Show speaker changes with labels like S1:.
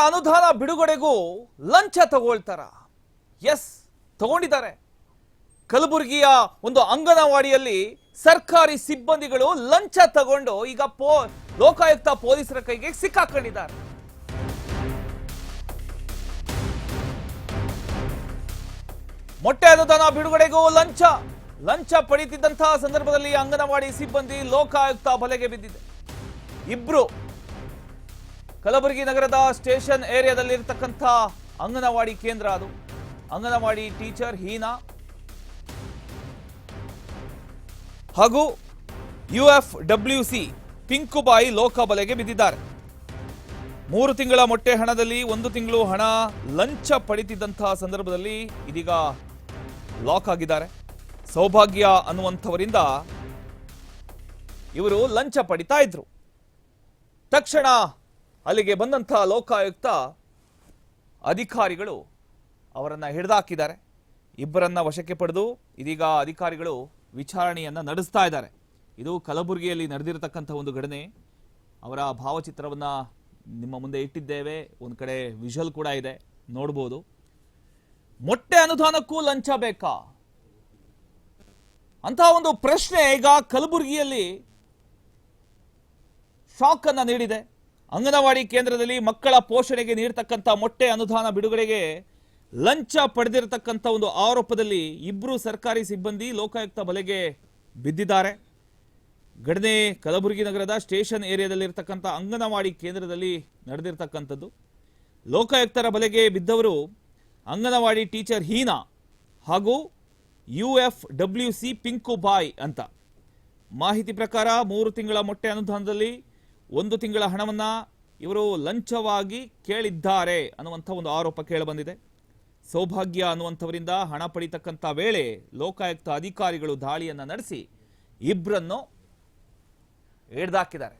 S1: ಅನುದಾನ ಬಿಡುಗಡೆಗೂ ಲಂಚ ತಗೊಳ್ತಾರ. ಎಸ್, ತಗೊಂಡಿದ್ದಾರೆ. ಕಲಬುರಗಿಯ ಒಂದು ಅಂಗನವಾಡಿಯಲ್ಲಿ ಸರ್ಕಾರಿ ಸಿಬ್ಬಂದಿಗಳು ಲಂಚ ತಗೊಂಡು ಈಗ ಲೋಕಾಯುಕ್ತ ಪೊಲೀಸರ ಕೈಗೆ ಸಿಕ್ಕಾಕೊಂಡಿದ್ದಾರೆ. ಮೊಟ್ಟೆ ಅನುದಾನ ಬಿಡುಗಡೆಗೂ ಲಂಚ ಪಡೆಯುತ್ತಿದ್ದಂತಹ ಸಂದರ್ಭದಲ್ಲಿ ಅಂಗನವಾಡಿ ಸಿಬ್ಬಂದಿ ಲೋಕಾಯುಕ್ತ ಬಲೆಗೆ ಬಿದ್ದಿದೆ. ಇಬ್ರು ಕಲಬುರಗಿ ನಗರದ ಸ್ಟೇಷನ್ ಏರಿಯಾದಲ್ಲಿರ್ತಕ್ಕಂಥ ಅಂಗನವಾಡಿ ಕೇಂದ್ರ, ಅದು ಅಂಗನವಾಡಿ ಟೀಚರ್ ಹೀನಾ ಹಾಗೂ UFWC ಪಿಂಕುಬಾಯಿ ಲೋಕಬಲೆಗೆ ಬಿದ್ದಿದ್ದಾರೆ. 3 ತಿಂಗಳ ಮೊಟ್ಟೆ ಹಣದಲ್ಲಿ 1 ತಿಂಗಳು ಹಣ ಲಂಚ ಪಡೆಯುತ್ತಿದ್ದಂತಹ ಸಂದರ್ಭದಲ್ಲಿ ಇದೀಗ ಲಾಕ್ ಆಗಿದ್ದಾರೆ. ಸೌಭಾಗ್ಯ ಅನ್ನುವಂಥವರಿಂದ ಇವರು ಲಂಚ ಪಡಿತಾ ಇದ್ರು. ತಕ್ಷಣ ಅಲ್ಲಿಗೆ ಬಂದಂತಹ ಲೋಕಾಯುಕ್ತ ಅಧಿಕಾರಿಗಳು ಅವರನ್ನ ಹಿಡಿದಾಕಿದ್ದಾರೆ. ಇಬ್ಬರನ್ನ ವಶಕ್ಕೆ ಪಡೆದು ಇದೀಗ ಅಧಿಕಾರಿಗಳು ವಿಚಾರಣೆಯನ್ನ ನಡೆಸ್ತಾ ಇದ್ದಾರೆ. ಇದು ಕಲಬುರಗಿಯಲ್ಲಿ ನಡೆದಿರತಕ್ಕಂಥ ಒಂದು ಘಟನೆ. ಅವರ ಭಾವಚಿತ್ರವನ್ನ ನಿಮ್ಮ ಮುಂದೆ ಇಟ್ಟಿದ್ದೇವೆ. ಒಂದು ಕಡೆ ವಿಜುವಲ್ ಕೂಡ ಇದೆ, ನೋಡಬಹುದು. ಮೊಟ್ಟೆ ಅನುದಾನಕ್ಕೂ ಲಂಚ ಬೇಕಾ ಅಂತ ಒಂದು ಪ್ರಶ್ನೆ ಈಗ ಕಲಬುರಗಿಯಲ್ಲಿ ಶಾಕ್ ಅನ್ನ ನೀಡಿದೆ. ಅಂಗನವಾಡಿ ಕೇಂದ್ರದಲ್ಲಿ ಮಕ್ಕಳ ಪೋಷಣೆಗೆ ನೀಡತಕ್ಕಂಥ ಮೊಟ್ಟೆ ಅನುದಾನ ಬಿಡುಗಡೆಗೆ ಲಂಚ ಪಡೆದಿರತಕ್ಕಂಥ ಒಂದು ಆರೋಪದಲ್ಲಿ ಇಬ್ಬರು ಸರ್ಕಾರಿ ಸಿಬ್ಬಂದಿ ಲೋಕಾಯುಕ್ತ ಬಲೆಗೆ ಬಿದ್ದಿದ್ದಾರೆ. ಘಟನೆ ಕಲಬುರಗಿ ನಗರದ ಸ್ಟೇಷನ್ ಏರಿಯಾದಲ್ಲಿರ್ತಕ್ಕಂಥ ಅಂಗನವಾಡಿ ಕೇಂದ್ರದಲ್ಲಿ ನಡೆದಿರ್ತಕ್ಕಂಥದ್ದು. ಲೋಕಾಯುಕ್ತರ ಬಲೆಗೆ ಬಿದ್ದವರು ಅಂಗನವಾಡಿ ಟೀಚರ್ ಹೀನಾ ಹಾಗೂ UFWC ಪಿಂಕುಬಾಯಿ ಅಂತ. ಮಾಹಿತಿ ಪ್ರಕಾರ 3 ತಿಂಗಳ ಮೊಟ್ಟೆ ಅನುದಾನದಲ್ಲಿ 1 ತಿಂಗಳ ಹಣವನ್ನ ಇವರು ಲಂಚವಾಗಿ ಕೇಳಿದ್ದಾರೆ ಅನ್ನುವಂಥ ಒಂದು ಆರೋಪ ಕೇಳಿಬಂದಿದೆ. ಸೌಭಾಗ್ಯ ಅನ್ನುವಂಥವರಿಂದ ಹಣ ಪಡಿತಕ್ಕಂಥ ವೇಳೆ ಲೋಕಾಯುಕ್ತ ಅಧಿಕಾರಿಗಳು ದಾಳಿಯನ್ನ ನಡೆಸಿ ಇಬ್ಬರನ್ನು ಹಿಡಿದಾಕಿದ್ದಾರೆ.